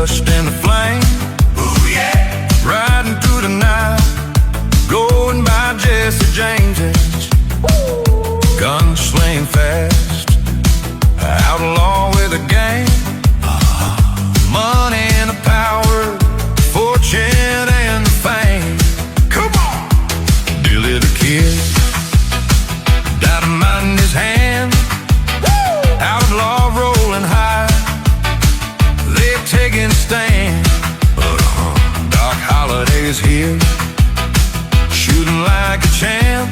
crushed in the flame. Ooh, yeah. Riding through the night, going by Jesse James's. Guns slaying fast, outlaw with a gang. Money and the power, fortune and the fame. Come on, dear little kid, dynamite in his hand. Outlaw rolling high, they're taking stand. But Doc Holliday's here, shooting like a champ.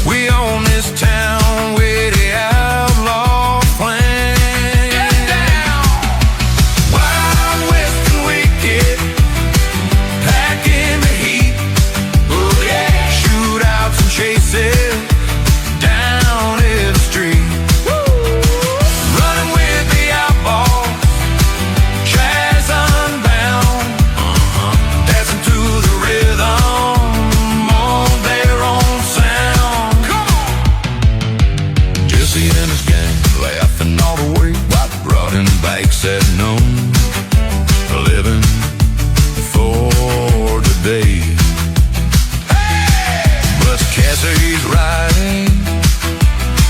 We own this town with the outlaw plan. Get down! Wild West and wicked, packing the heat. Oh yeah! Shootouts and chases down in the street. Running with the outlaws, jazz unbound, dancing to the rhythm on their own sound. Come on! Jesse and his gang laughing all the way, riding bikes at noon, living for today. But Cassie's riding,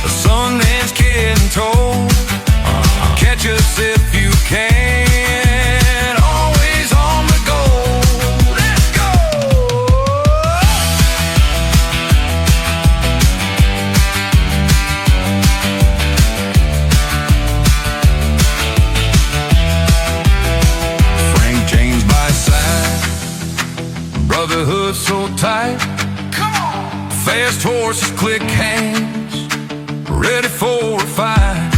the Sundance Kid and told, catch us if you can, always on the go. Let's go! Frank James by his side, brotherhood so tight. Come on! Fast horses, click hands, ready for a fight.